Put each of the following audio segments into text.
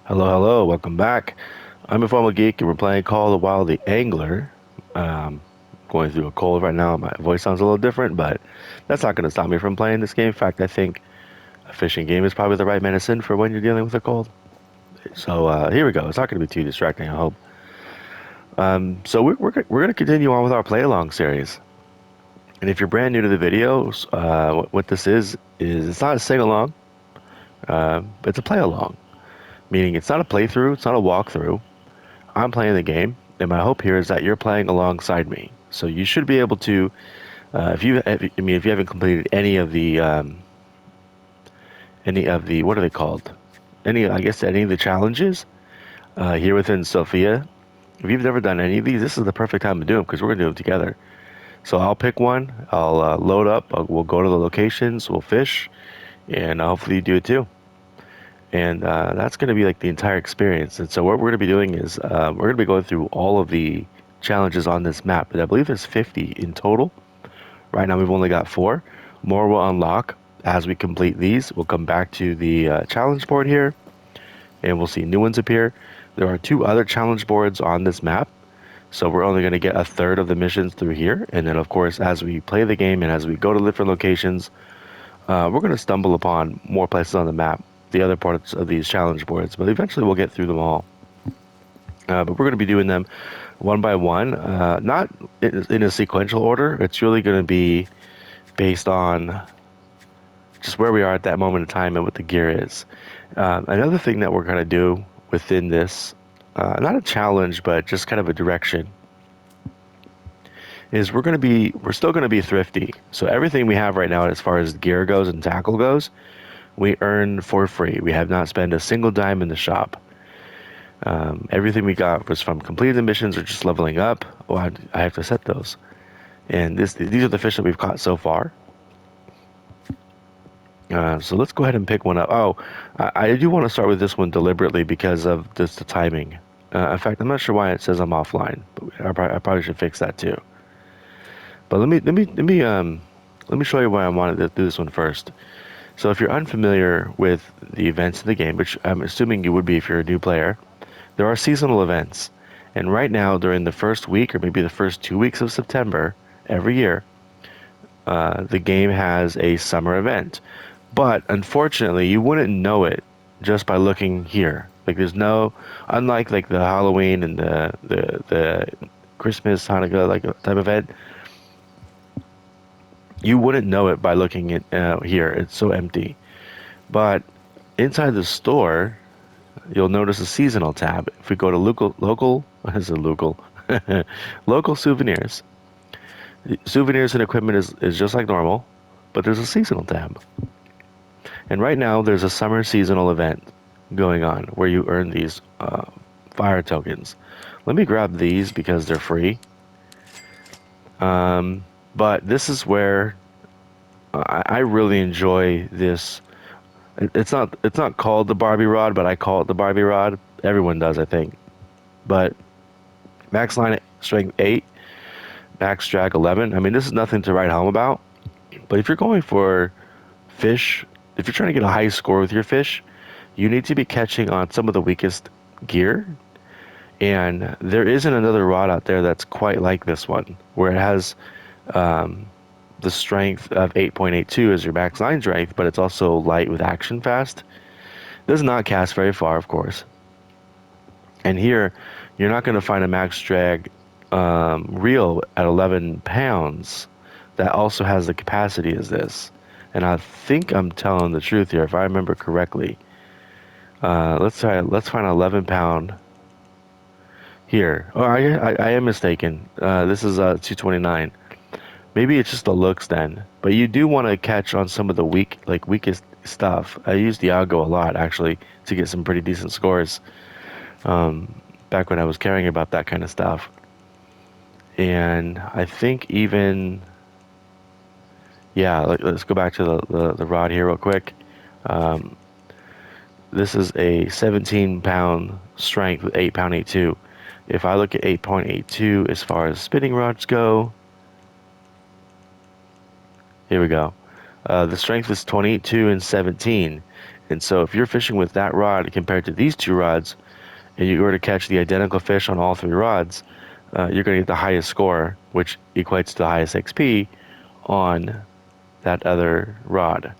Hello, hello, welcome back. I'm Informal Geek, and we're playing Call of the Wild the Angler. Um, Going through a cold right now. My voice sounds a little different, but that's not going to stop me from playing this game. In fact, I think a fishing game is probably the right medicine for when you're dealing with a cold. So here we go. It's not going to be too distracting, I hope. So we're going to continue on with our play along series. And if you're brand new to the videos, what this is it's not a sing along, it's a play along. Meaning it's not a playthrough, it's not a walkthrough. I'm playing the game, and my hope here is that you're playing alongside me. So you should be able to, if you haven't completed any of the, what are they called? I guess, any of the challenges here within Sophia. If you've never done any of these, this is the perfect time to do them because we're gonna do them together. So I'll pick one. I'll load up. We'll go to the locations. We'll fish, and hopefully you do it too. And that's going to be like the entire experience. And so what we're going to be doing is we're going to be going through all of the challenges on this map. But I believe there's 50 in total. Right now we've only got four. More will unlock as we complete these. We'll come back to the challenge board here, and we'll see new ones appear. There are two other challenge boards on this map. So we're only going to get a third of the missions through here. And then, of course, as we play the game and as we go to different locations, we're going to stumble upon more places on the map, the other parts of these challenge boards, but eventually we'll get through them all. But we're going to be doing them one by one, not in a sequential order. It's really going to be based on just where we are at that moment in time and what the gear is. Another thing that we're going to do within this, not a challenge, but just kind of a direction, is we're still going to be thrifty. So everything we have right now as far as gear goes and tackle goes, we earn for free. We have not spent a single dime in the shop. Everything we got was from completing the missions or just leveling up. Oh, I have to set those. And these are the fish that we've caught so far. So let's go ahead and pick one up. Oh, I do want to start with this one deliberately because of the timing. In fact, I'm not sure why it says I'm offline, but I probably should fix that too. But let me show you why I wanted to do this one first. So if you're unfamiliar with the events in the game, which I'm assuming you would be if you're a new player, there are seasonal events. And right now, during the first week or maybe the first 2 weeks of September every year, the game has a summer event. But unfortunately, you wouldn't know it just by looking here. Like there's no, unlike like the Halloween and the Christmas, Hanukkah like type event, you wouldn't know it by looking at here. It's so empty. But inside the store, you'll notice a seasonal tab. If we go to what is it, local souvenirs. Souvenirs and equipment is just like normal, but there's a seasonal tab. And right now, there's a summer seasonal event going on where you earn these fire tokens. Let me grab these because they're free. But this is where I really enjoy this. It's not called the Barbie rod, but I call it the Barbie rod. Everyone does, I think. But max line strength 8, max drag 11. I mean, this is nothing to write home about. But if you're going for fish, if you're trying to get a high score with your fish, you need to be catching on some of the weakest gear. And there isn't another rod out there that's quite like this one, where it has the strength of 8.82 as your max line strength, but it's also light with action fast. It does not cast very far, of course. And here, you're not going to find a max drag reel at 11 pounds that also has the capacity as this. And I think I'm telling the truth here, if I remember correctly. Let's try. Let's find an 11 pound here. Oh, I am mistaken. This is 229. Maybe it's just the looks then. But you do want to catch on some of the weakest stuff. I use Diago a lot actually to get some pretty decent scores. Back when I was caring about that kind of stuff. And I think even, yeah, let's go back to the rod here real quick. Um, this is a 17 pound strength with 8 pound 82. If I look at 8.82 as far as spinning rods go, here we go. The strength is 22 and 17. And so if you're fishing with that rod compared to these two rods, and you were to catch the identical fish on all three rods, you're going to get the highest score, which equates to the highest XP on that other rod.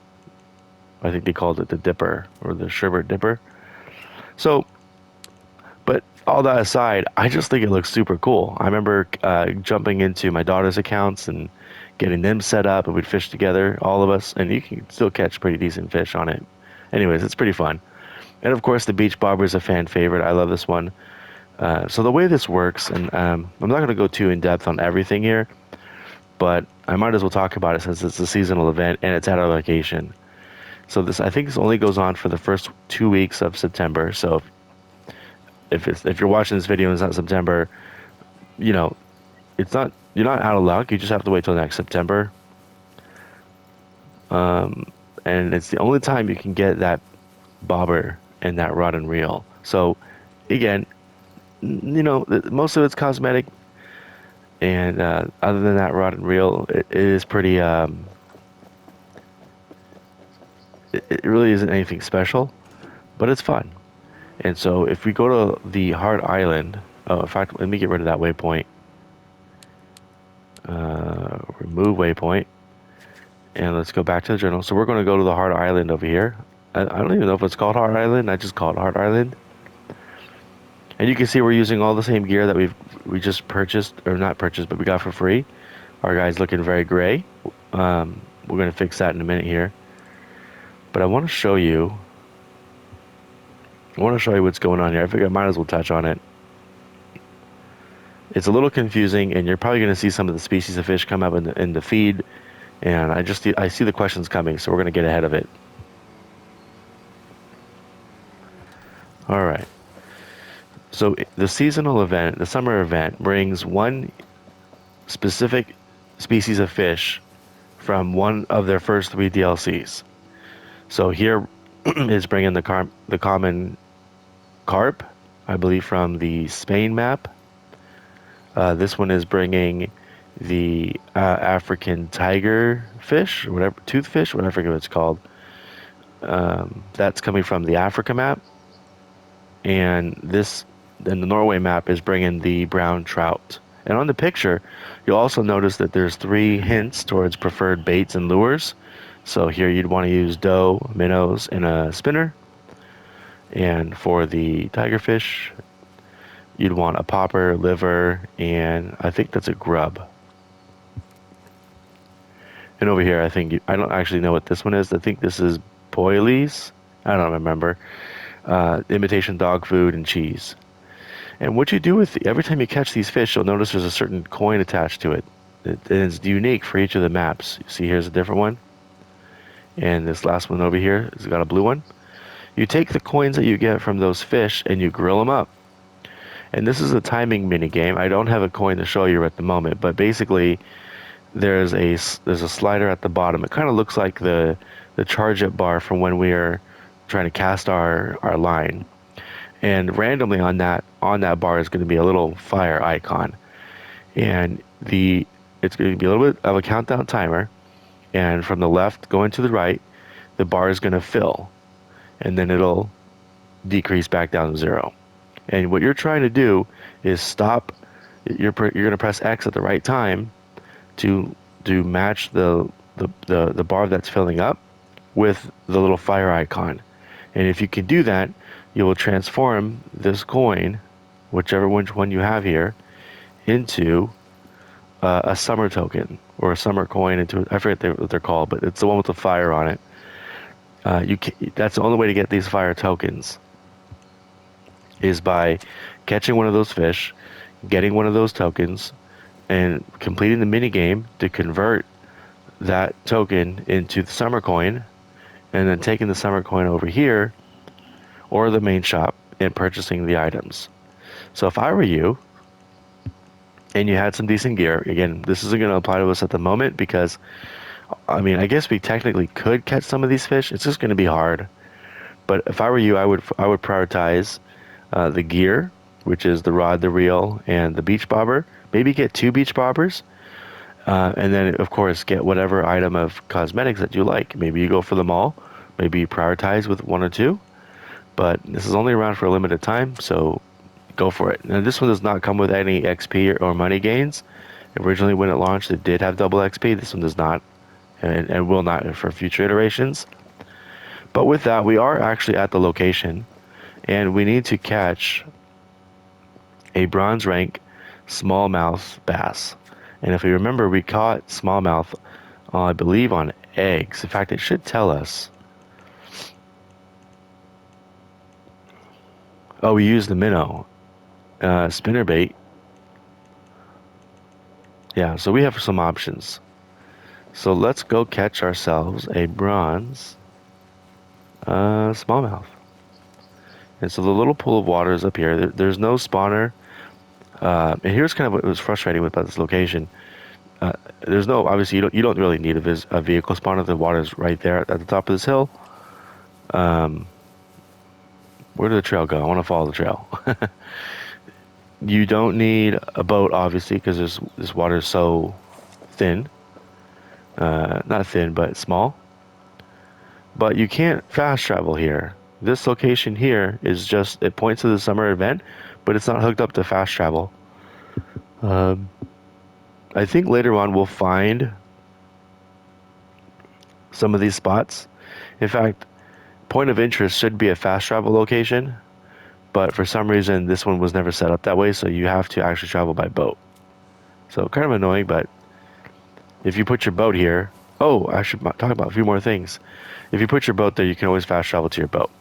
I think they called it the dipper or the sherbet dipper. So, but all that aside, I just think it looks super cool. I remember jumping into my daughter's accounts and getting them set up, and we'd fish together, all of us, and you can still catch pretty decent fish on it. Anyways, it's pretty fun. And of course, the beach bobber is a fan favorite. I love this one. So the way this works, and I'm not going to go too in depth on everything here, but I might as well talk about it since it's a seasonal event and it's at our location. So this, I think, this only goes on for the first 2 weeks of September. So if you're watching this video and it's not September, you know, it's not you're not out of luck. You just have to wait till next September. And it's the only time you can get that bobber and that rod and reel. So again, most of it's cosmetic, and other than that rod and reel, it is pretty. It really isn't anything special, but it's fun. And so if we go to the hard island, oh, in fact, let me get rid of that waypoint. Remove waypoint, and let's go back to the journal. So we're going to go to the hard island over here. I don't even know if it's called hard island. I just call it hard island. And you can see we're using all the same gear that we just purchased, or not purchased, but we got for free. Our guy's looking very gray. We're going to fix that in a minute here. But I want to show you what's going on here. I figure I might as well touch on it. It's a little confusing, and you're probably going to see some of the species of fish come up in the feed. And I see the questions coming, so we're going to get ahead of it. All right. So the seasonal event, the summer event, brings one specific species of fish from one of their first three DLCs. So here is bringing the common carp, I believe, from the Spain map. This one is bringing the African tiger fish, or whatever, toothfish, whatever I forget what it's called. That's coming from the Africa map. And the Norway map is bringing the brown trout. And on the picture, you'll also notice that there's 3 hints towards preferred baits and lures. So here you'd want to use dough, minnows, and a spinner. And for the tigerfish, you'd want a popper, liver, and I think that's a grub. And over here, I don't actually know what this one is. I think this is boilies. I don't remember. Imitation dog food and cheese. And what you do every time you catch these fish, you'll notice there's a certain coin attached to it. It is unique for each of the maps. You see, here's a different one. And this last one over here has got a blue one. You take the coins that you get from those fish and you grill them up. And this is a timing mini game. I don't have a coin to show you at the moment, but basically there's a slider at the bottom. It kind of looks like the charge up bar from when we are trying to cast our line. And randomly on that bar is going to be a little fire icon. And it's going to be a little bit of a countdown timer. And from the left going to the right, the bar is going to fill, and then it'll decrease back down to 0. And what you're trying to do is stop. You're going to press X at the right time to match the bar that's filling up with the little fire icon. And if you can do that, you will transform this coin, which one you have here, into a summer token or a summer coin. I forget what they're called, but it's the one with the fire on it. That's the only way to get these fire tokens, is by catching one of those fish, getting one of those tokens, and completing the mini game to convert that token into the summer coin, and then taking the summer coin over here or the main shop and purchasing the items. So if I were you and you had some decent gear, again, this isn't going to apply to us at the moment because, I mean, I guess we technically could catch some of these fish. It's just going to be hard. But if I were you, I would prioritize the gear, which is the rod, the reel, and the beach bobber. Maybe get 2 beach bobbers. And then, of course, get whatever item of cosmetics that you like. Maybe you go for them all. maybe prioritize with one or two. But this is only around for a limited time, so go for it. Now, this one does not come with any XP or money gains. Originally, when it launched, it did have double XP. This one does not, and will not for future iterations. But with that, we are actually at the location, and we need to catch a bronze rank smallmouth bass. And if we remember, we caught smallmouth, I believe, on eggs. In fact, it should tell us. Oh, we used the minnow spinnerbait. Yeah, so we have some options. So let's go catch ourselves a bronze smallmouth. And so the little pool of water is up here. There's no spawner. And here's kind of what was frustrating about this location. There's no, obviously you don't really need a vehicle spawner. The water's right there at the top of this hill. Um, where did the trail go? I want to follow the trail. You don't need a boat, obviously, because this water is so thin. Not thin, but small. But you can't fast travel here. This location here is just, it points to the summer event, but it's not hooked up to fast travel. Um, I think later on we'll find some of these spots. In fact, point of interest should be a fast travel location, but for some reason this one was never set up that way, so you have to actually travel by boat. So kind of annoying, but if you put your boat here, oh, I should talk about a few more things. If you put your boat there, you can always fast travel to your boat.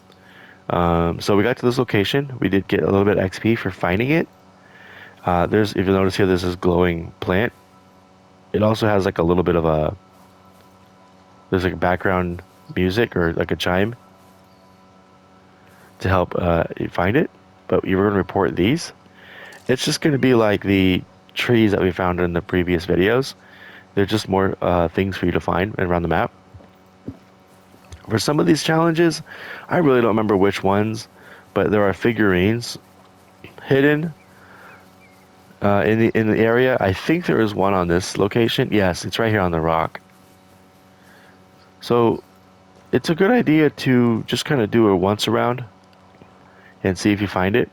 So we got to this location. We did get a little bit of XP for finding it. If you notice here, there's this glowing plant. It also has like a little bit of there's like background music or like a chime to help you find it. But you were going to report these. It's just going to be like the trees that we found in the previous videos. They're just more things for you to find around the map. For some of these challenges, I really don't remember which ones, but there are figurines hidden in the area. I think there is one on this location. Yes, it's right here on the rock. So it's a good idea to just kind of do a once around and see if you find it.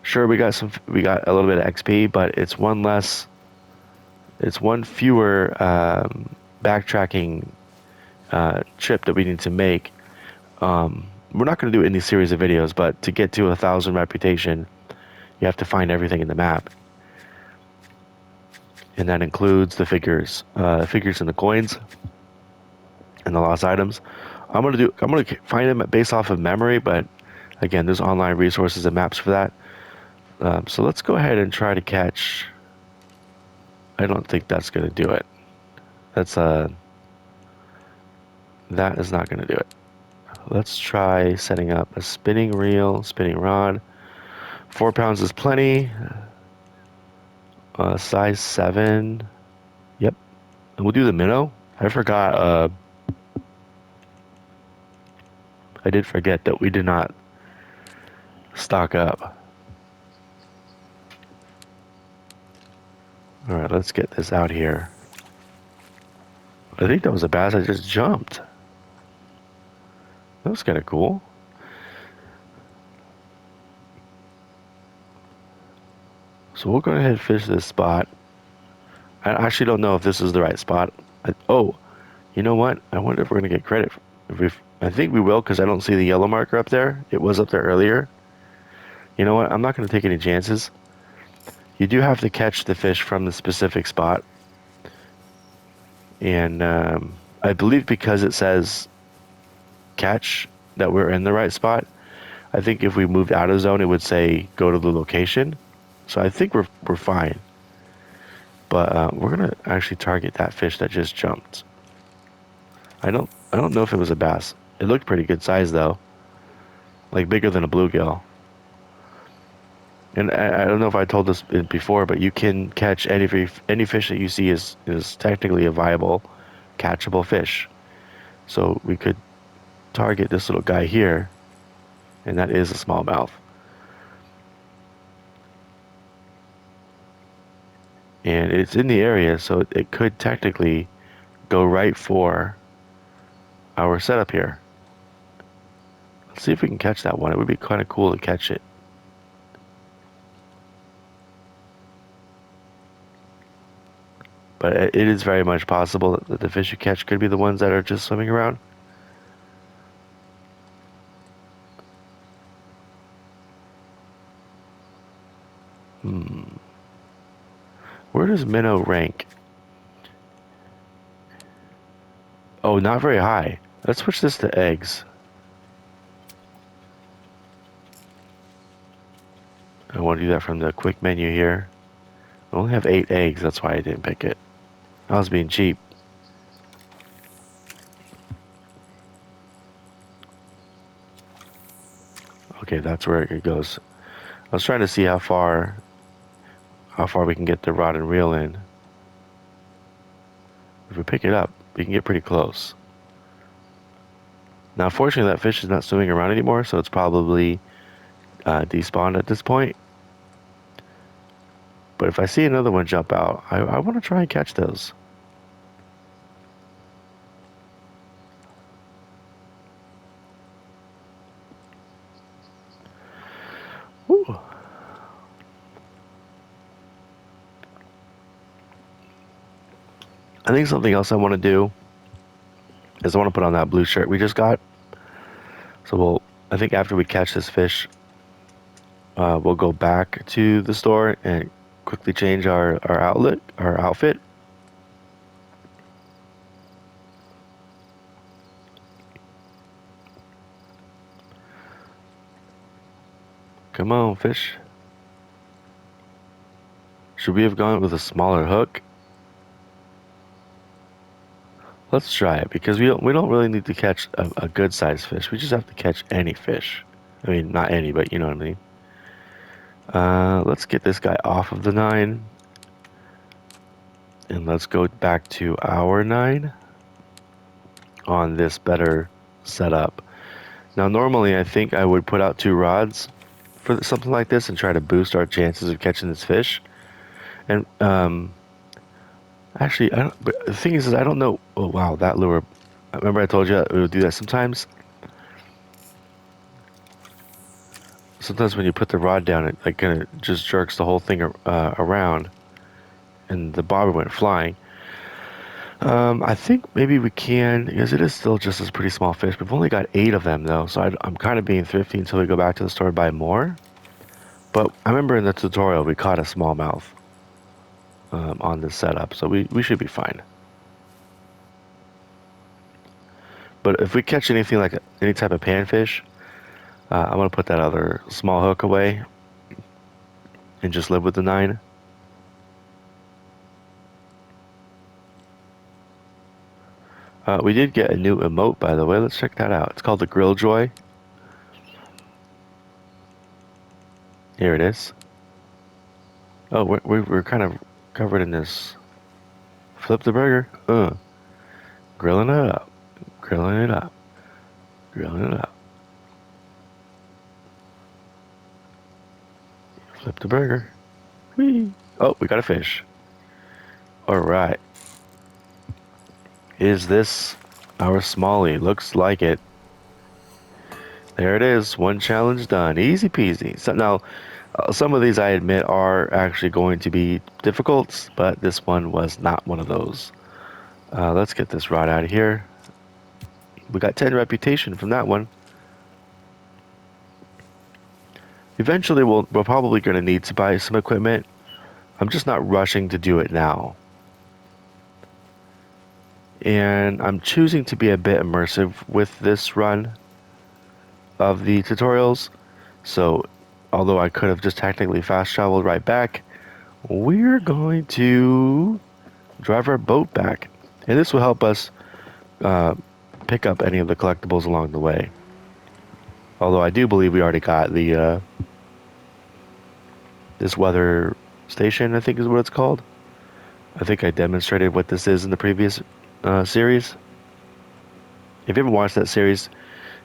Sure, we got a little bit of XP, but it's one fewer backtracking trip that we need to make. We're not going to do it in these series of videos, but to get to 1,000 reputation, you have to find everything in the map. And that includes the figures and the coins and the lost items. I'm gonna find them based off of memory, but again, there's online resources and maps for that. So let's go ahead and try to catch. I don't think that's gonna do it. That is not gonna do it. Let's try setting up a spinning reel, spinning rod. 4 pounds is plenty. Size 7. Yep. And we'll do the minnow. I forgot. I did forget that we did not stock up. All right, let's get this out here. I think that was a bass that just jumped. That was kind of cool. So we'll go ahead and fish this spot. I actually don't know if this is the right spot. Oh, you know what? I wonder if we're going to get credit. I think we will because I don't see the yellow marker up there. It was up there earlier. You know what? I'm not going to take any chances. You do have to catch the fish from the specific spot. And I believe because it says catch that we're in the right spot. I think if we moved out of zone, it would say go to the location. So I think we're fine. But we're gonna actually target that fish that just jumped. I don't know if it was a bass. It looked pretty good size though, like bigger than a bluegill. And I don't know if I told this before, but you can catch any fish that you see is technically a viable, catchable fish. So we could target this little guy here, and that is a smallmouth. And it's in the area, so it could technically go right for our setup here. Let's see if we can catch that one. It would be kind of cool to catch it. But it is very much possible that the fish you catch could be the ones that are just swimming around. Hmm. Where does minnow rank? Oh, not very high. Let's switch this to eggs. I want to do that from the quick menu here. I only have 8 eggs, that's why I didn't pick it. I was being cheap. Okay, that's where it goes. I was trying to see how far we can get the rod and reel in. If we pick it up, we can get pretty close. Now, unfortunately, that fish is not swimming around anymore, so it's probably despawned at this point. But if I see another one jump out, I want to try and catch those. Woo. I think something else I want to do is I want to put on that blue shirt we just got. So I think after we catch this fish, we'll go back to the store and quickly change our outfit. Come on, fish. Should we have gone with a smaller hook? Let's try it because we don't really need to catch a good sized fish. We just have to catch any fish. I mean, not any, but you know what I mean. Let's get this guy off of the 9. And let's go back to our 9 on this better setup. Now, normally I think I would put out 2 rods for something like this and try to boost our chances of catching this fish. And actually, I don't. But the thing is I don't know. Oh wow, that lure! Remember I told you we would do that sometimes. Sometimes when you put the rod down, it like kind of just jerks the whole thing around, and the bobber went flying. I think maybe we can because it is still just a pretty small fish. We've only got 8 of them though, so I'm kind of being thrifty until we go back to the store and buy more. But I remember in the tutorial we caught a smallmouth on this setup, so we should be fine. But if we catch anything like any type of panfish, I'm gonna put that other small hook away and just live with the 9. We did get a new emote, by the way. Let's check that out. It's called the Grill Joy. Here it is. Oh, we're kind of covered in this. Flip the burger. Grilling it up. Grilling it up. Grilling it up. Flip the burger. Whee. Oh, we got a fish. Alright. Is this our smallie? Looks like it. There it is. One challenge done. Easy peasy. So now, some of these I admit are actually going to be difficult, but this one was not one of those. Let's get this rod out of here. We got 10 reputation from that one. Eventually, we're probably going to need to buy some equipment. I'm just not rushing to do it now. And I'm choosing to be a bit immersive with this run of the tutorials. So, although I could have just technically fast traveled right back, we're going to drive our boat back. And this will help us pick up any of the collectibles along the way. Although I do believe we already got the this weather station, I think is what it's called. I think I demonstrated what this is in the previous series. If you haven't watched that series,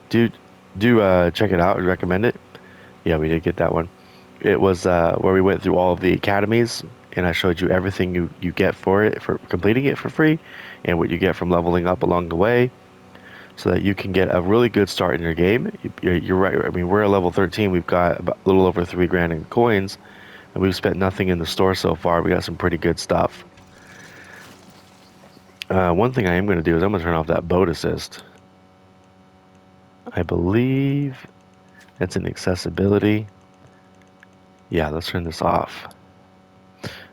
do check it out and recommend it. Yeah, we did get that one. It was where we went through all of the academies, and I showed you everything you get for it, for completing it for free, and what you get from leveling up along the way. so that you can get a really good start in your game. You're right. I mean, we're at level 13. We've got about a little over 3 grand in coins, and we've spent nothing in the store so far. We got some pretty good stuff. One thing I am going to do is I'm going to turn off that boat assist. I believe it's an accessibility. Yeah, let's turn this off.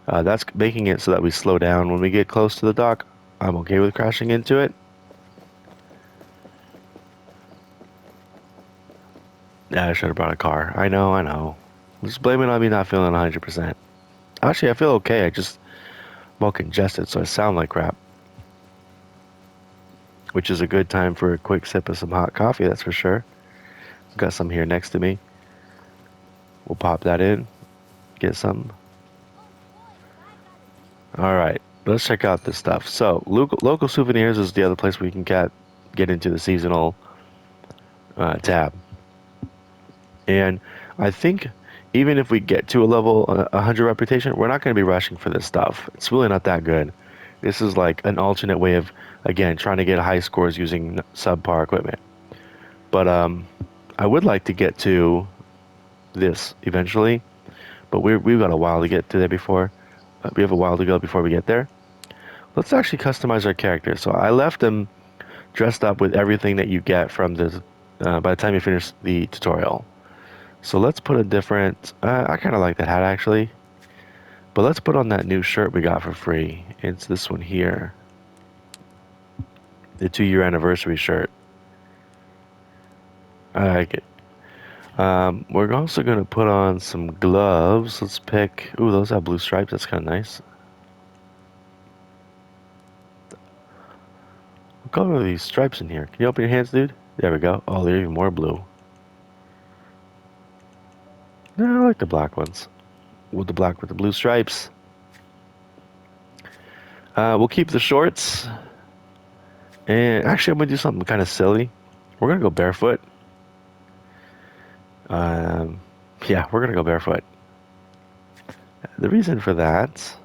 That's making it so that we slow down when we get close to the dock. I'm okay with crashing into it. Yeah, I should have brought a car. I know, I know. Just blame it on me not feeling 100%. Actually, I feel okay. I just I'm all congested, so I sound like crap. Which is a good time for a quick sip of some hot coffee, that's for sure. Got some here next to me. We'll pop that in, get some. All right, let's check out this stuff. So, local souvenirs is the other place we can get into the seasonal tab. And I think even if we get to a level 100 reputation, we're not going to be rushing for this stuff. It's really not that good. This is like an alternate way of, again, trying to get high scores using subpar equipment. But I would like to get to this eventually, but we've got a while to get to there before. We have a while to go before we get there. Let's actually customize our character. So I left him dressed up with everything that you get from this by the time you finish the tutorial. So let's put a different. I kind of like that hat actually, but let's put on that new shirt we got for free. It's this one here, the 2 year anniversary shirt. I like it. We're also gonna put on some gloves. Let's pick. Ooh, those have blue stripes. That's kind of nice. What color are these stripes in here? Can you open your hands, dude? There we go. Oh, they're even more blue. No, I like the black ones. With the black with the blue stripes. We'll keep the shorts. And actually, I'm gonna do something kind of silly. We're gonna go barefoot. Um, yeah, we're gonna go barefoot. The reason for that,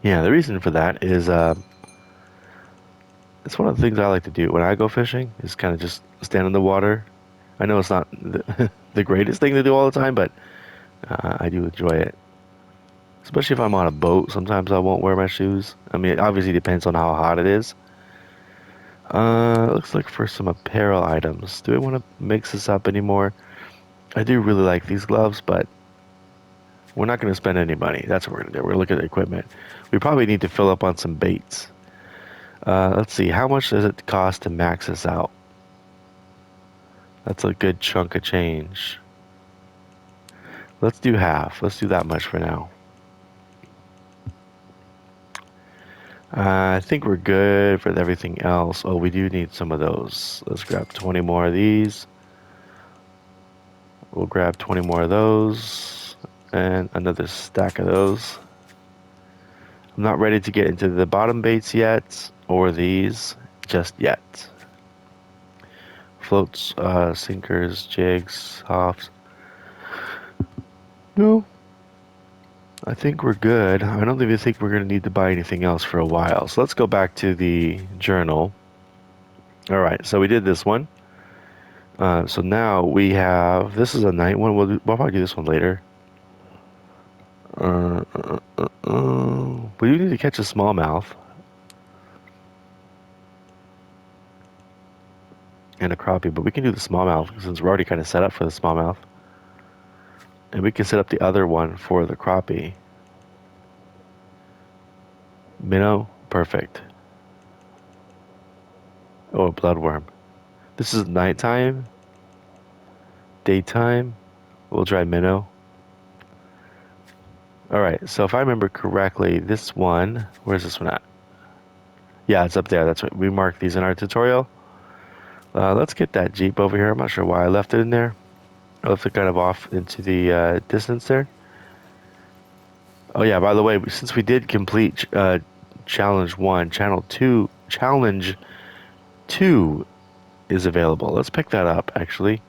yeah, the reason for that is it's one of the things I like to do when I go fishing. Is kind of just stand in the water. I know it's not the greatest thing to do all the time, but I do enjoy it. Especially if I'm on a boat, sometimes I won't wear my shoes. I mean, it obviously depends on how hot it is. Looks like for some apparel items. Do we want to mix this up anymore? I do really like these gloves, but we're not going to spend any money. That's what we're going to do. We're going to look at the equipment. We probably need to fill up on some baits. Let's see. How much does it cost to max this out? That's a good chunk of change. Let's do half. Let's do that much for now. I think we're good for everything else. Oh, we do need some of those. Let's grab 20 more of these. We'll grab 20 more of those. And another stack of those. I'm not ready to get into the bottom baits yet, or these just yet. Floats, sinkers, jigs, hops. No, I think we're good. I don't even think we're going to need to buy anything else for a while. So let's go back to the journal. All right, so we did this one. So now we have, this is a night one. We'll probably do this one later. We do need to catch a smallmouth. And a crappie, but we can do the smallmouth since we're already kind of set up for the smallmouth. And we can set up the other one for the crappie. Minnow, perfect. Oh, a bloodworm. This is nighttime, daytime. We'll try minnow. All right, so if I remember correctly, this one, where's this one at? Yeah, it's up there. That's what we marked these in our tutorial. Let's get that Jeep over here. I'm not sure why I left it in there. I left it kind of off into the distance there. Oh yeah, by the way, since we did complete challenge 1, challenge 2 is available. Let's pick that up actually.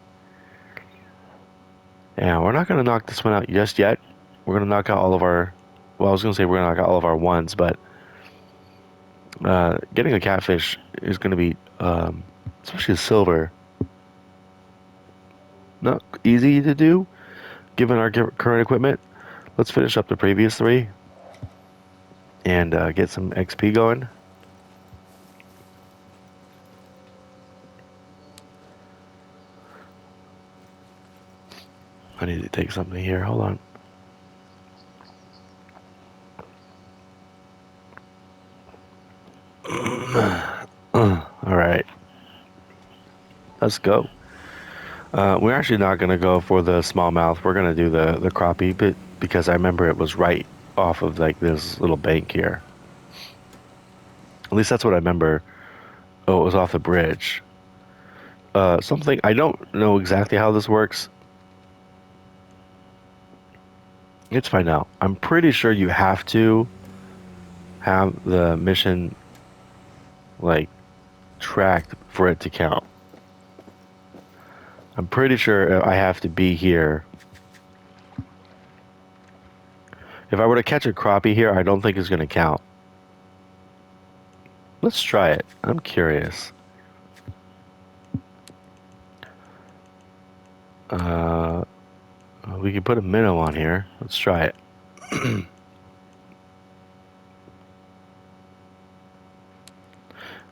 Yeah, we're not going to knock this one out just yet. We're going to knock out all of our, well, I was going to say we're going to knock out all of our ones, but Getting a catfish is going to be, especially a silver, not easy to do given our current equipment. Let's finish up the previous three and get some XP going. I need to take something here. Hold on. All right, let's go. We're actually not going to go for the smallmouth. We're going to do the crappie bit because I remember it was right off of like this little bank here. At least that's what I remember. Oh, it was off the bridge. Something I don't know exactly how this works. Let's find out. I'm pretty sure you have to have the mission like tracked for it to count. I'm pretty sure I have to be here. If I were to catch a crappie here, I don't think it's going to count. Let's try it. I'm curious. Uh, we can put a minnow on here. Let's try it.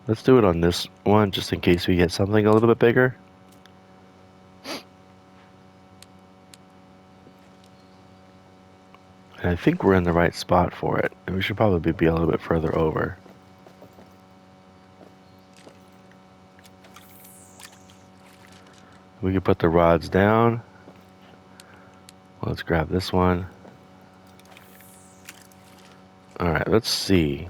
Let's do it on this one just in case we get something a little bit bigger. And I think we're in the right spot for it. And we should probably be a little bit further over. We can put the rods down. Let's grab this one. Alright, let's see.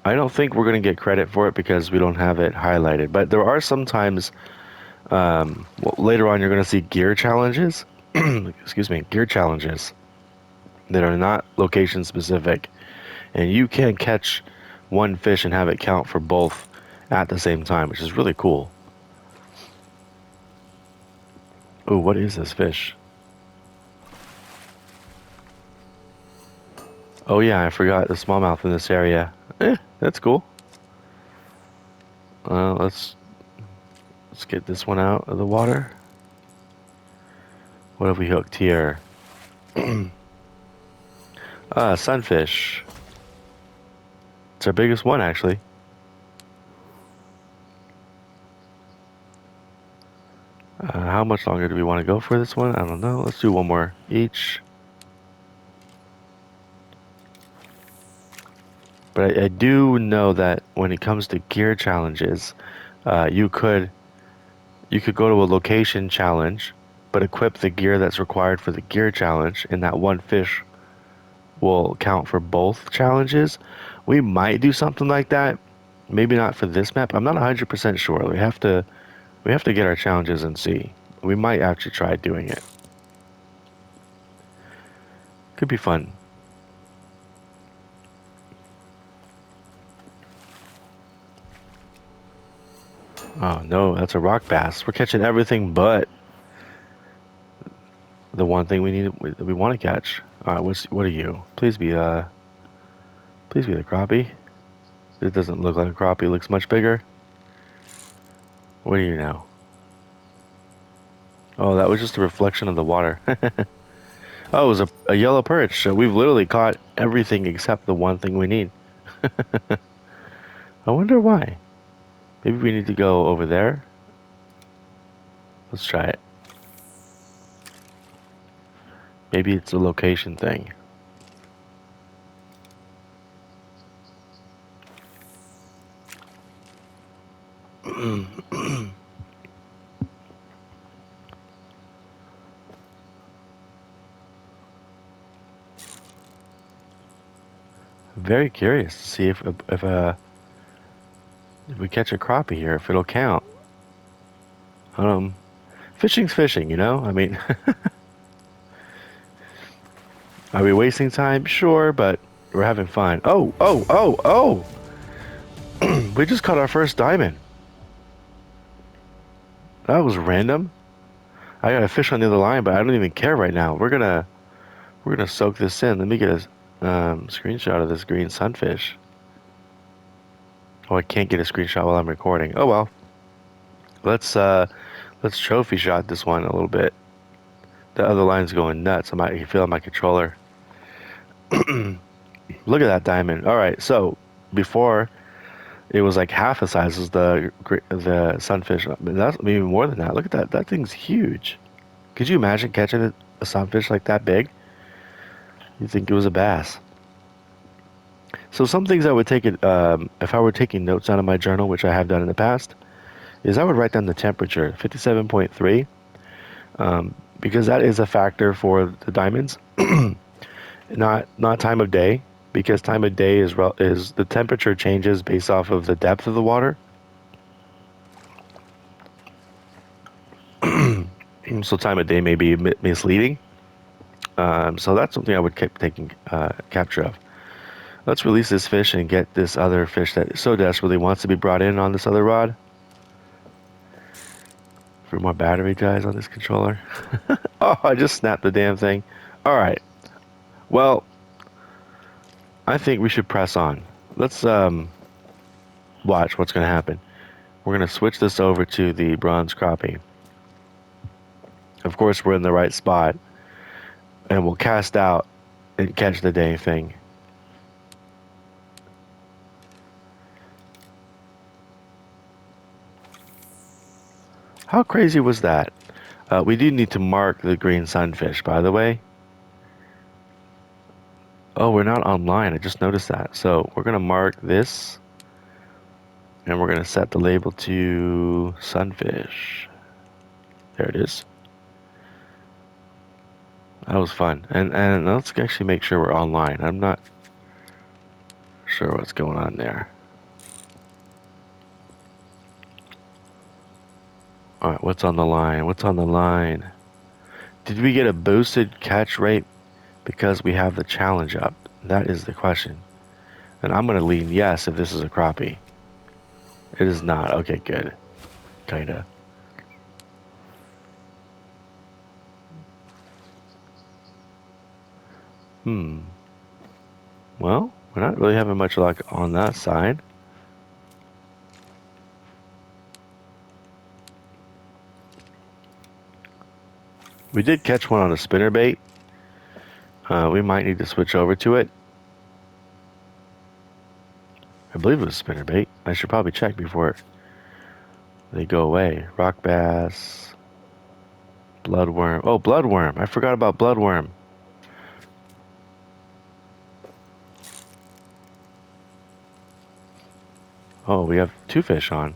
I don't think we're going to get credit for it because we don't have it highlighted. But there are sometimes, later on you're going to see gear challenges. Excuse me, gear challenges that are not location specific. And you can catch one fish and have it count for both at the same time, which is really cool. Oh, what is this fish? Oh yeah, I forgot the smallmouth in this area. That's cool. Let's get this one out of the water. What have we hooked here? Sunfish. It's our biggest one, actually. How much longer do we want to go for this one? I don't know. Let's do one more each. But I do know that when it comes to gear challenges, you could go to a location challenge, but equip the gear that's required for the gear challenge, and that one fish will count for both challenges. We might do something like that. Maybe not for this map. I'm not 100% sure. We have to get our challenges and see. We might actually try doing it. Could be fun. Oh no, that's a rock bass. We're catching everything but the one thing we want to catch. All right, what are you? Please be the crappie. It doesn't look like a crappie. It looks much bigger. What are you now? Oh, that was just a reflection of the water. Oh, it was a yellow perch. So we've literally caught everything except the one thing we need. I wonder why. Maybe we need to go over there. Let's try it. Maybe it's a location thing. Very curious to see if we catch a crappie here, if it'll count. Fishing's fishing, you know? I mean, are we wasting time? Sure, but we're having fun. Oh, oh, oh, oh! We just caught our first diamond. That was random. I got a fish on the other line, but I don't even care right now. We're gonna soak this in. Let me get a screenshot of this green sunfish. Oh, I can't get a screenshot while I'm recording. Oh well. Let's trophy shot this one a little bit. The other line's going nuts. I can feel my controller. Look at that diamond. All right, so before it was like half the size as the sunfish. I mean, that's even more than that. Look at that. That thing's huge. Could you imagine catching a sunfish like that big? You'd think it was a bass. So some things I would take it if I were taking notes out of my journal, which I have done in the past, is I would write down the temperature, 57.3, because that is a factor for the diamonds. Not time of day, because time of day is the temperature changes based off of the depth of the water. So time of day may be misleading. So that's something I would keep taking capture of. Let's release this fish and get this other fish that so desperately wants to be brought in on this other rod. For more battery guys on this controller. Oh, I just snapped the damn thing. Alright. Well, I think we should press on. Let's watch what's going to happen. We're going to switch this over to the bronze crappie. Of course, we're in the right spot. And we'll cast out and catch the dang thing. How crazy was that? We do need to mark the green sunfish, by the way. Oh, we're not online. I just noticed that. So we're going to mark this. And we're going to set the label to sunfish. There it is. That was fun. And let's actually make sure we're online. I'm not sure what's going on there. Alright, what's on the line? What's on the line? Did we get a boosted catch rate because we have the challenge up? That is the question. And I'm going to lean yes if this is a crappie. It is not. Okay, good. Kinda. Well, we're not really having much luck on that side. We did catch one on a spinnerbait. We might need to switch over to it. I believe it was spinnerbait. I should probably check before they go away. Rock bass. Bloodworm. Oh, bloodworm. I forgot about bloodworm. Oh, we have two fish on.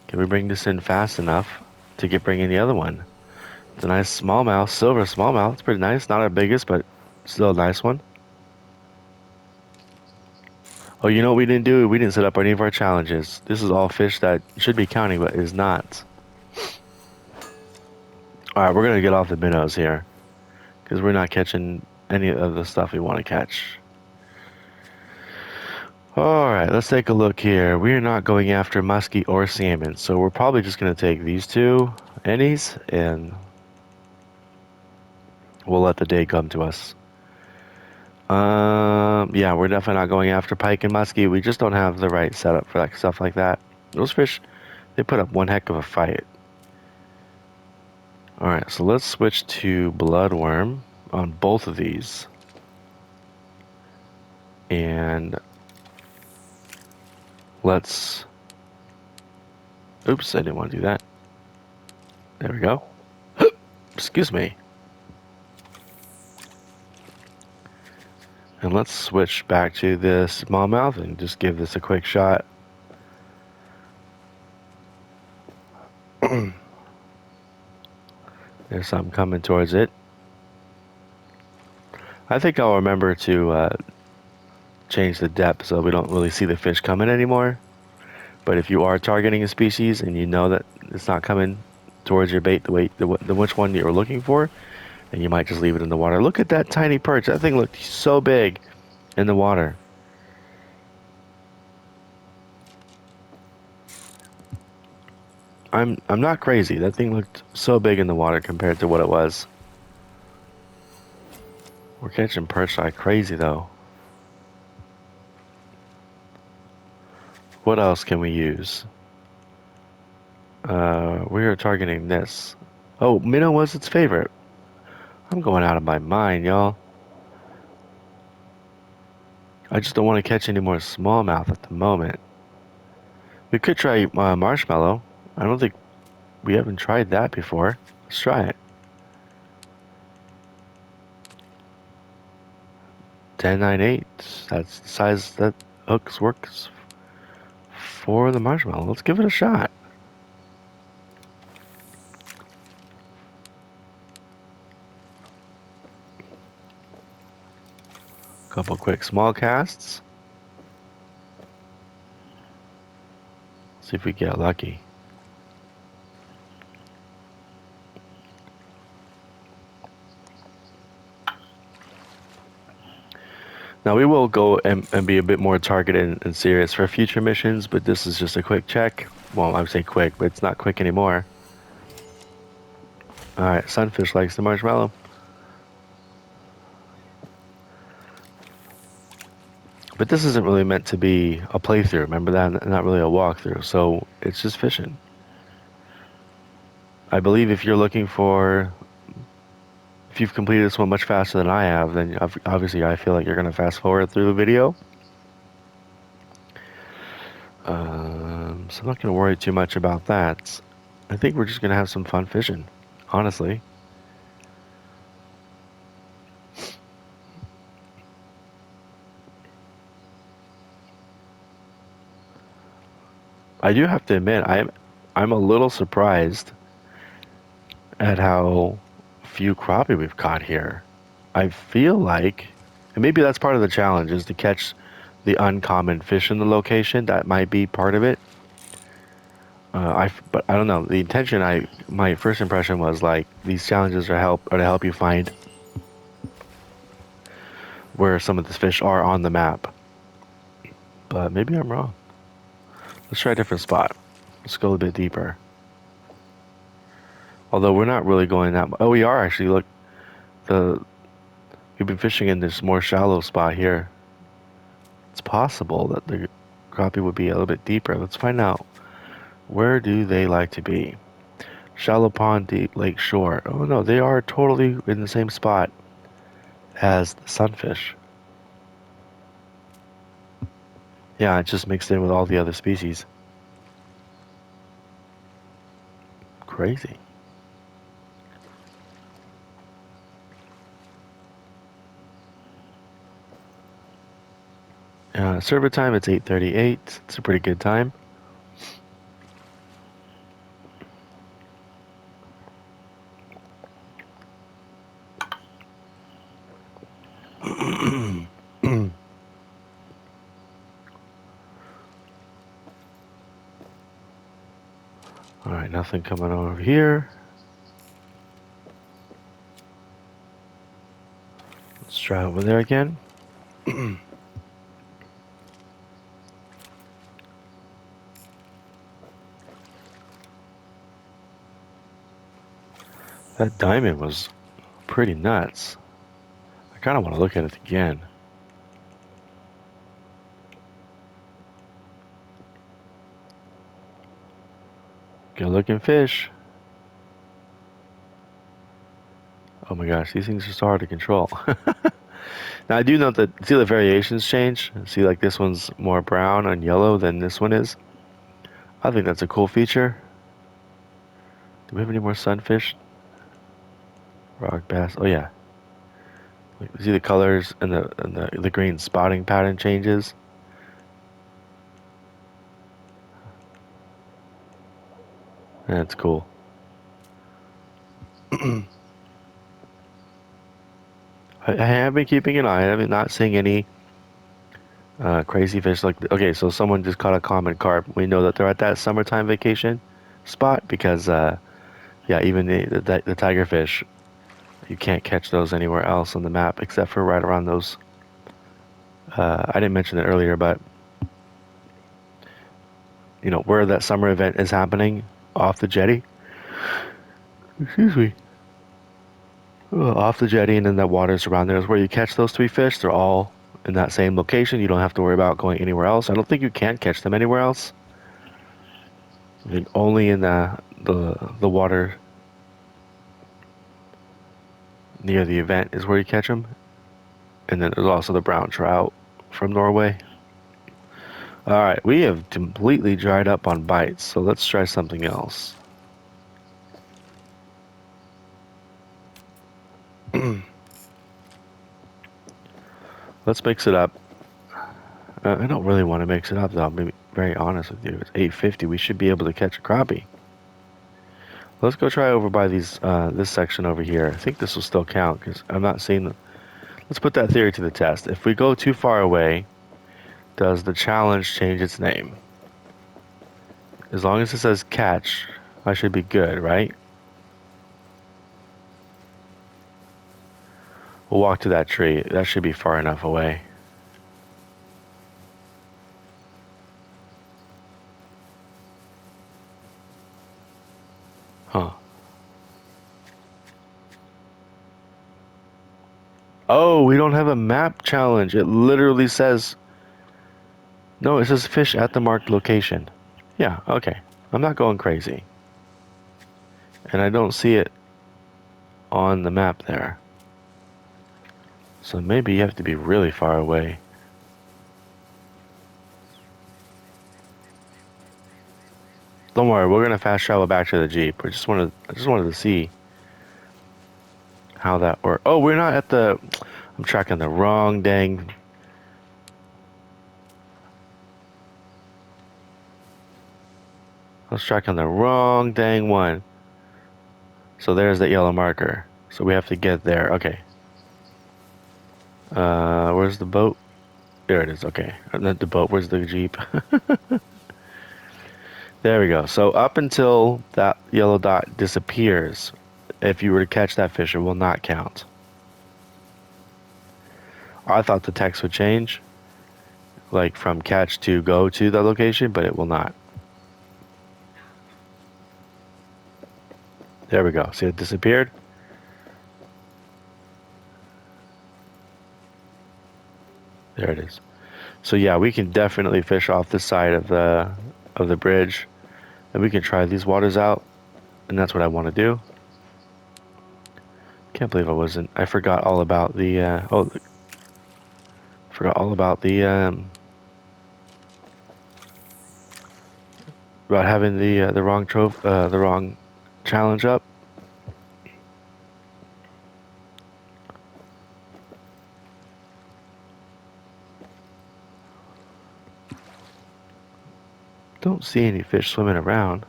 Can we bring this in fast enough to get bringing the other one? It's a nice smallmouth, silver smallmouth. It's pretty nice. Not our biggest, but still a nice one. Oh, you know what we didn't do? We didn't set up any of our challenges. This is all fish that should be counting, but is not. Alright, we're going to get off the minnows here. Because we're not catching any of the stuff we want to catch. Alright, let's take a look here. We are not going after muskie or salmon. So we're probably just going to take these two ennies and we'll let the day come to us. Yeah, we're definitely not going after pike and muskie. We just don't have the right setup for that stuff like that. Those fish, they put up one heck of a fight. Alright, so let's switch to bloodworm on both of these. And let's... Oops, I didn't want to do that. There we go. Excuse me. And let's switch back to this smallmouth and just give this a quick shot. There's something coming towards it. I think I'll remember to change the depth so we don't really see the fish coming anymore. But if you are targeting a species and you know that it's not coming towards your bait the which one you're looking for, then you might just leave it in the water. Look at that tiny perch. That thing looked so big in the water. I'm not crazy. That thing looked so big in the water compared to what it was. We're catching perch like crazy though. What else can we use? We are targeting this. Oh, minnow was its favorite. I'm going out of my mind, y'all. I just don't want to catch any more smallmouth at the moment. We could try marshmallow. I don't think we haven't tried that before. Let's try it. 10.98. That's the size that hooks works for the marshmallow. Let's give it a shot. Couple quick small casts. See if we get lucky. Now we will go and be a bit more targeted and serious for future missions, but this is just a quick check. Well, I would say quick, but it's not quick anymore. Alright, Sunfish likes the marshmallow. But this isn't really meant to be a playthrough, remember that? Not really a walkthrough, so it's just fishing. I believe if you're looking for... If you've completed this one much faster than I have, then obviously I feel like you're going to fast forward through the video. So I'm not going to worry too much about that. I think we're just going to have some fun fishing, honestly. I do have to admit, I'm a little surprised at how few crappie we've caught here. I feel like, and maybe that's part of the challenge, is to catch the uncommon fish in the location. That might be part of it. But I don't know. The intention, my first impression was like these challenges are to help you find where some of the fish are on the map. But maybe I'm wrong. Let's try a different spot. Let's go a bit deeper. Although we're not really going that. Oh, we are actually. Look, we've been fishing in this more shallow spot here. It's possible that the crappie would be a little bit deeper. Let's find out. Where do they like to be? Shallow pond, deep lake shore. Oh no, they are totally in the same spot as the sunfish. Yeah, it just mixed in with all the other species. Crazy. Server time, it's 8:38. It's a pretty good time. Alright, nothing coming over here. Let's try over there again. That diamond was pretty nuts. I kind of want to look at it again. Good looking fish. Oh my gosh, these things are so hard to control. Now I do note that, see the variations change? See, like this one's more brown and yellow than this one is. I think that's a cool feature. Do we have any more sunfish? Rock bass. Oh yeah. See the colors and the green spotting pattern changes. That's cool. I have been keeping an eye. I'm not seeing any crazy fish. Like, okay, so someone just caught a common carp. We know that they're at that summertime vacation spot because, yeah, even the tigerfish, you can't catch those anywhere else on the map except for right around those. I didn't mention it earlier, but you know where that summer event is happening off the jetty. Excuse me. Off the jetty, and then that water's around there is where you catch those three fish. They're all in that same location. You don't have to worry about going anywhere else. I don't think you can catch them anywhere else. I think only in the water near the event is where you catch them. And then there's also the brown trout from Norway. All right, we have completely dried up on bites, so let's try something else. Let's mix it up. I don't really want to mix it up, though. I'll be very honest with you. It's 8:50. We should be able to catch a crappie. Let's go try over by this section over here. I think this will still count because I'm not seeing them. Let's put that theory to the test. If we go too far away, does the challenge change its name? As long as it says catch, I should be good, right? We'll walk to that tree. That should be far enough away. Huh. Oh, we don't have a map challenge. It literally says... No, it says fish at the marked location. Yeah, okay. I'm not going crazy. And I don't see it on the map there. So maybe you have to be really far away. Don't worry, we're gonna fast travel back to the Jeep. I just wanted to see how that works. Oh, we're not at the... I'm tracking the wrong dang... I was tracking the wrong dang one. So there's that yellow marker. So we have to get there. Okay. Where's the boat? There it is. Okay. Not the boat. Where's the Jeep? There we go. So up until that yellow dot disappears, if you were to catch that fish, it will not count. I thought the text would change, like from catch to go to the location, but it will not. There we go. See, it disappeared. There it is. So yeah, we can definitely fish off this side of the bridge, and we can try these waters out, and that's what I want to do. Can't believe I forgot all about forgot all about about having the wrong the wrong challenge up. Don't see any fish swimming around.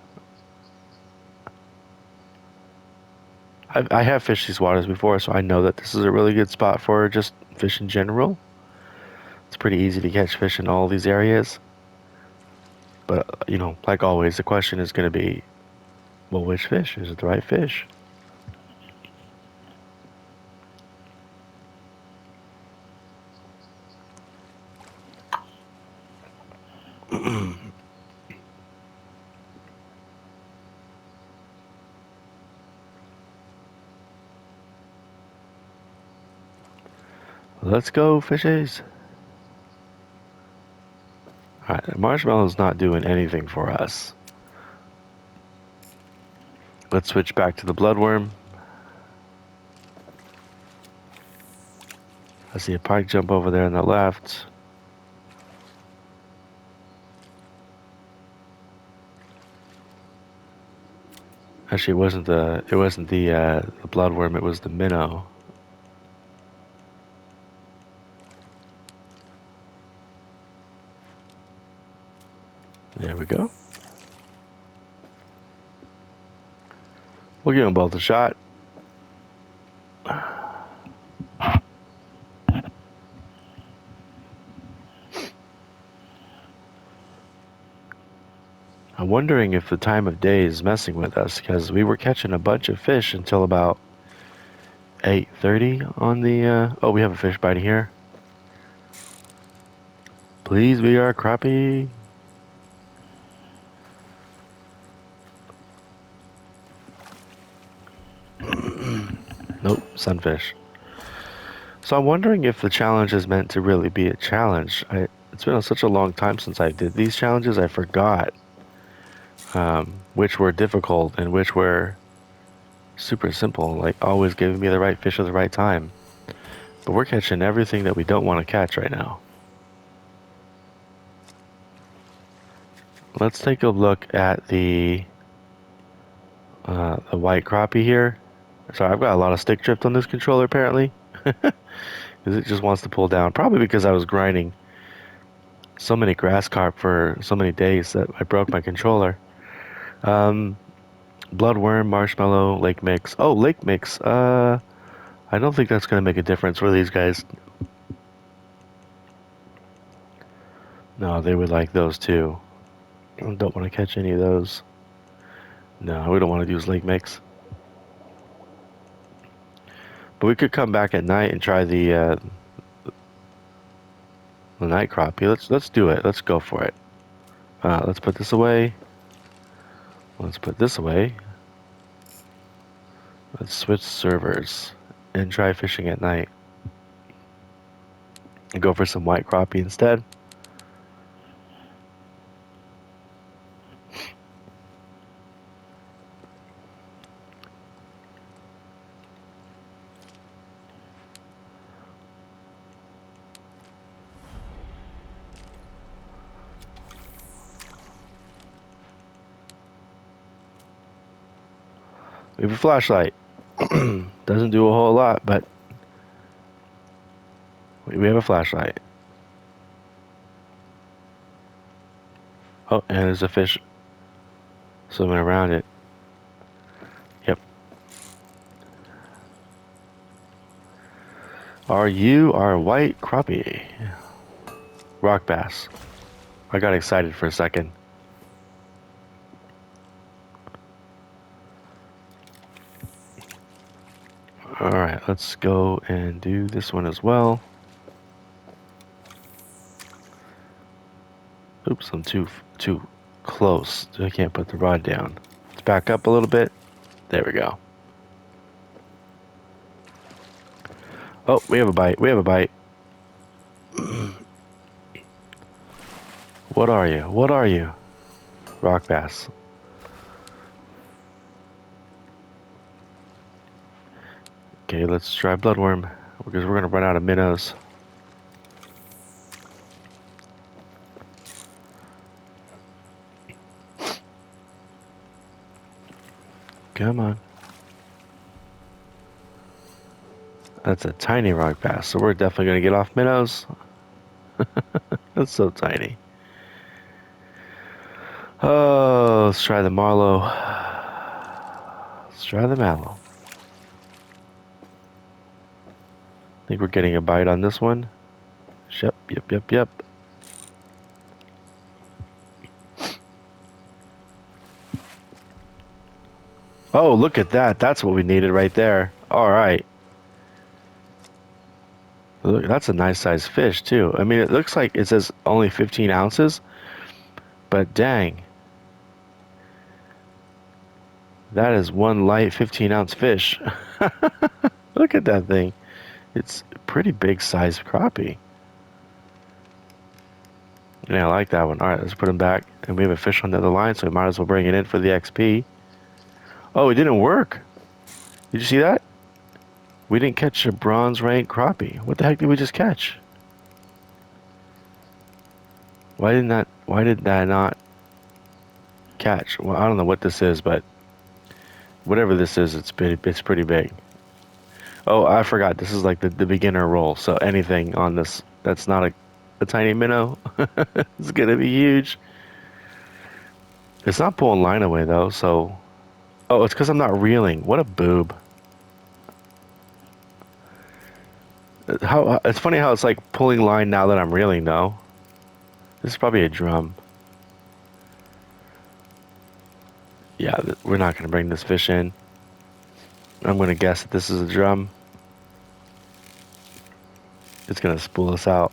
I have fished these waters before, so I know that this is a really good spot for just fish in general. It's pretty easy to catch fish in all these areas. But, you know, like always, the question is going to be, well, which fish? Is it the right fish? Let's go, fishes. Alright, the marshmallow's not doing anything for us. Let's switch back to the bloodworm. I see a pike jump over there on the left. Actually, it wasn't the bloodworm. It was the minnow. There we go. We'll give them both a shot. I'm wondering if the time of day is messing with us, because we were catching a bunch of fish until about 8:30 on the... Oh, we have a fish bite here. Please be our crappie. Nope, sunfish. So I'm wondering if the challenge is meant to really be a challenge. It's been such a long time since I did these challenges, I forgot which were difficult and which were super simple, like always giving me the right fish at the right time. But we're catching everything that we don't want to catch right now. Let's take a look at the white crappie here. So I've got a lot of stick drift on this controller apparently, because it just wants to pull down. Probably because I was grinding so many grass carp for so many days that I broke my controller. Um, Bloodworm, marshmallow, lake mix. Oh, lake mix. I don't think that's gonna make a difference for these guys. No, they would like those too. I don't want to catch any of those. No, we don't want to use lake mix. But we could come back at night and try the night crappie. Let's do it. Let's go for it. Let's put this away. Let's put this away. Let's switch servers and try fishing at night. And go for some white crappie instead. We have a flashlight. Doesn't do a whole lot, but we have a flashlight. Oh, and there's a fish swimming around it. Yep. Are you our white crappie? Rock bass. I got excited for a second. Alright, let's go and do this one as well. Oops, I'm too close. I can't put the rod down. Let's back up a little bit. There we go. Oh, we have a bite. We have a bite. What are you? What are you? Rock bass. Okay, let's try bloodworm because we're gonna run out of minnows. Come on. That's a tiny rock bass, so we're definitely gonna get off minnows. That's so tiny. Oh, let's try the marlow. Let's try the mallow. I think we're getting a bite on this one. Yep. Oh, look at that. That's what we needed right there. All right. Look, that's a nice sized fish too. I mean, it looks like it says only 15 ounces, but dang. That is one light 15-ounce fish. Look at that thing. It's a pretty big sized crappie. Yeah, I like that one. All right, let's put him back. And we have a fish on the other line, so we might as well bring it in for the XP. Oh, it didn't work. Did you see that? We didn't catch a bronze rank crappie. What the heck did we just catch? Why did that not catch? Well, I don't know what this is, but whatever this is, it's pretty big. Oh, I forgot. This is like the beginner roll. So anything on this that's not a tiny minnow, it's gonna be huge. It's not pulling line away though, so oh, it's because I'm not reeling. What a boob. How it's funny how it's like pulling line now that I'm reeling though. This is probably a drum. Yeah, we're not gonna bring this fish in. I'm gonna guess that this is a drum. It's gonna spool us out.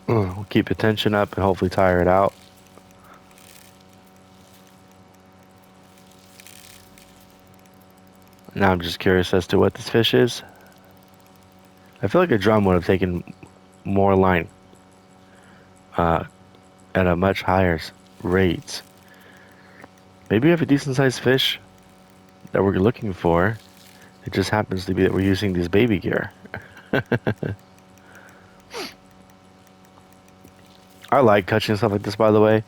We'll keep the tension up and hopefully tire it out. Now I'm just curious as to what this fish is. I feel like a drum would have taken more line uh, at a much higher rate. Maybe we have a decent sized fish that we're looking for. It just happens to be that we're using this baby gear. I like catching stuff like this, by the way.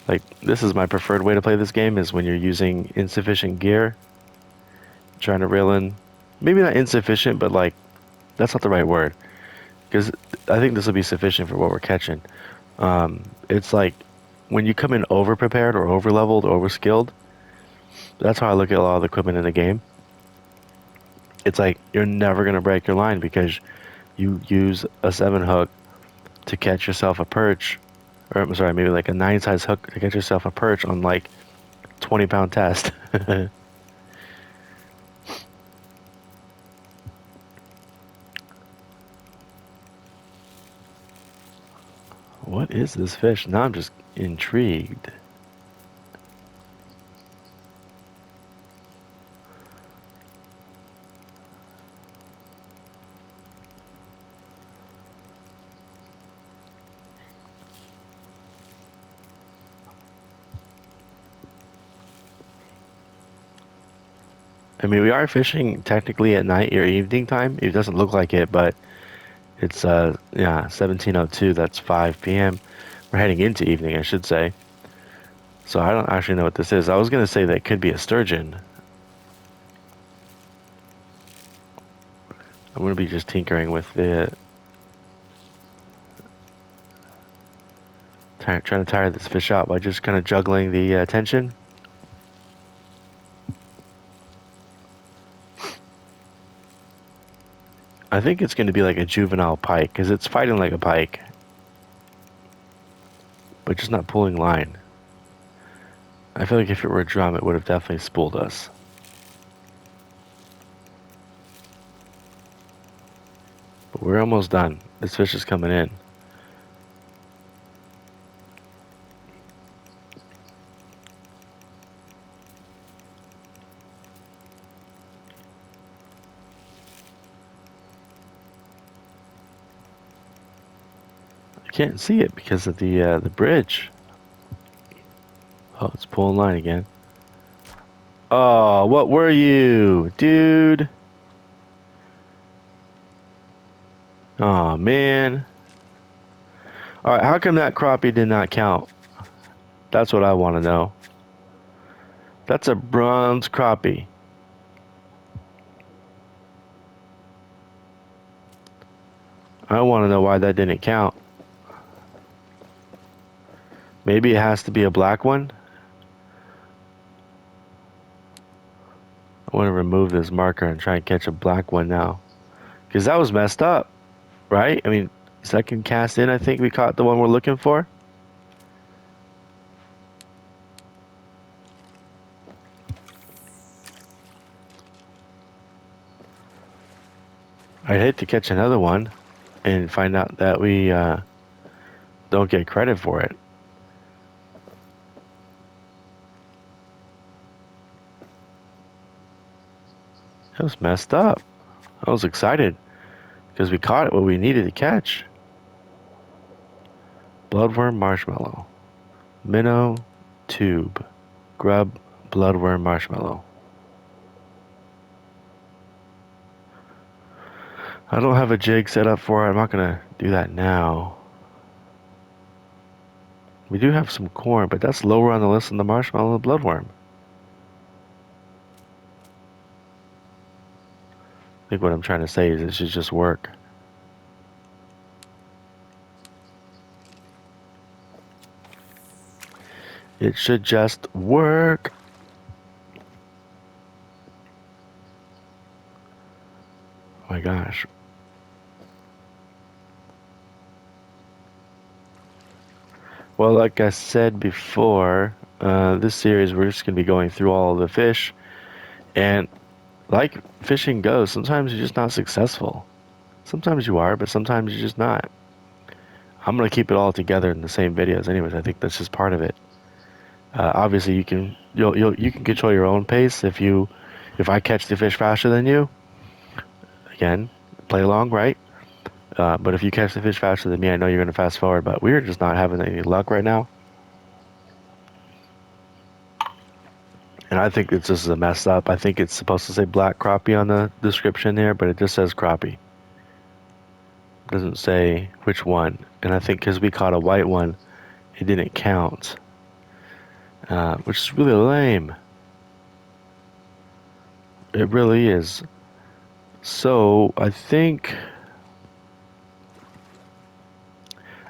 Like, this is my preferred way to play this game, is when you're using insufficient gear, trying to reel in. Maybe not insufficient, but like, that's not the right word. Because I think this will be sufficient for what we're catching. It's like when you come in over prepared or over leveled, over skilled. That's how I look at a lot of the equipment in the game. It's like you're never gonna break your line because you use a 7 hook to catch yourself a perch, or I'm sorry, maybe like a 9 size hook to catch yourself a perch on like 20-pound test. What is this fish? Now I'm just intrigued. I mean, we are fishing technically at night or evening time. It doesn't look like it, but it's yeah, 17:02. That's 5 p.m. We're heading into evening, I should say. So I don't actually know what this is. I was gonna say that it could be a sturgeon. I'm gonna be just tinkering with the trying to tire this fish out by just kind of juggling the tension. I think it's gonna be like a juvenile pike because it's fighting like a pike, but just not pulling line. I feel like if it were a drum, it would have definitely spooled us. But we're almost done. This fish is coming in. I can't see it because of the bridge. Oh, it's pulling line again. Oh, what were you, dude? Oh man. All right, how come that crappie did not count? That's what I want to know. That's a bronze crappie. I want to know why that didn't count. Maybe it has to be a black one. I want to remove this marker and try and catch a black one now. Because that was messed up, right? I mean, second cast in, I think we caught the one we're looking for. I'd hate to catch another one and find out that we don't get credit for it. That was messed up. I was excited because we caught it what we needed to catch. Bloodworm marshmallow. Minnow tube. Grub bloodworm marshmallow. I don't have a jig set up for it. I'm not gonna do that now. We do have some corn, but that's lower on the list than the marshmallow and the bloodworm. I think what I'm trying to say is it should just work. It should just work. Oh my gosh. Well, like I said before, this series we're just going to be going through all of the fish. And like fishing goes, sometimes you're just not successful. Sometimes you are, but sometimes you're just not. I'm going to keep it all together in the same videos anyways. I think that's just part of it. Obviously, you can control your own pace if If I catch the fish faster than you, again, play along, right? But if you catch the fish faster than me, I know you're going to fast forward. But we're just not having any luck right now. And I think it's just a mess up. I think it's supposed to say black crappie on the description here, but it just says crappie. It doesn't say which one. And I think because we caught a white one, it didn't count, which is really lame. It really is. So I think,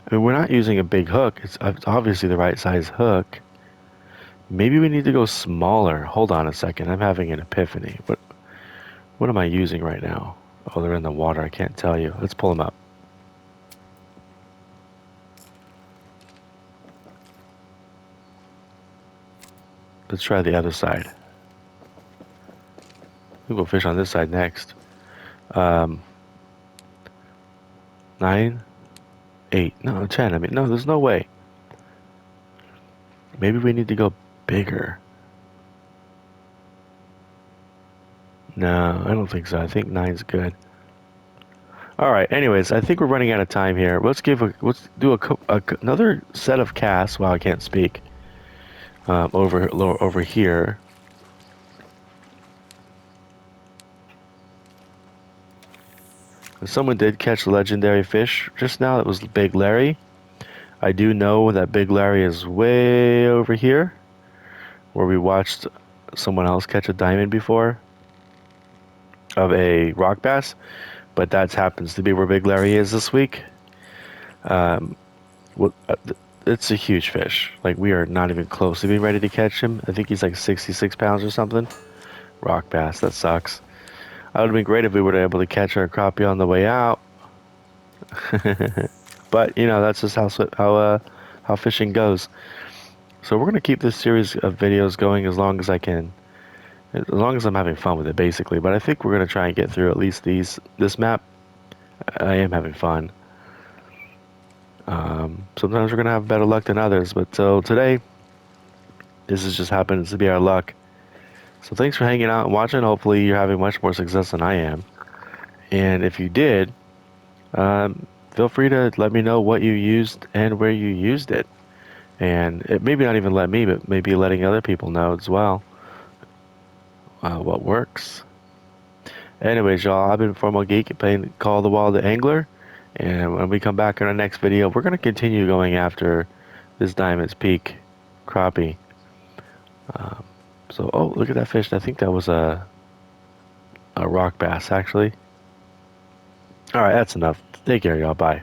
I mean, we're not using a big hook. It's obviously the right size hook. Maybe we need to go smaller. Hold on a second. I'm having an epiphany. What am I using right now? Oh, they're in the water. I can't tell you. Let's pull them up. Let's try the other side. We'll go fish on this side next. Um, 9, 8, no, 10. I mean, no, there's no way. Maybe we need to go bigger. No, I don't think so. I think 9's good. All right. Anyways, I think we're running out of time here. Let's do another set of casts. Wow, I can't speak. Over here. Someone did catch the legendary fish just now. It was Big Larry. I do know that Big Larry is way over here, where we watched someone else catch a diamond before of a rock bass, but that happens to be where Big Larry is this week. Um, what, it's a huge fish. Like, we are not even close to being ready to catch him. I think he's like 66 pounds or something. Rock bass, that sucks. That would have been great if we were able to catch our crappie on the way out. But you know, that's just how fishing goes. So we're gonna keep this series of videos going as long as I can, as long as I'm having fun with it, basically. But I think we're gonna try and get through at least this map. I am having fun. Sometimes we're gonna have better luck than others, but so today, this is just happens to be our luck. So thanks for hanging out and watching. Hopefully you're having much more success than I am. And if you did, feel free to let me know what you used and where you used it. And it maybe not even let me, but maybe letting other people know as well what works. Anyways, y'all, I've been Formal Geek playing Call of the Wild the Angler. And when we come back in our next video, we're going to continue going after this Diamond's Peak crappie. Um, so, oh, look at that fish. I think that was a rock bass, actually. All right, that's enough. Take care, y'all. Bye.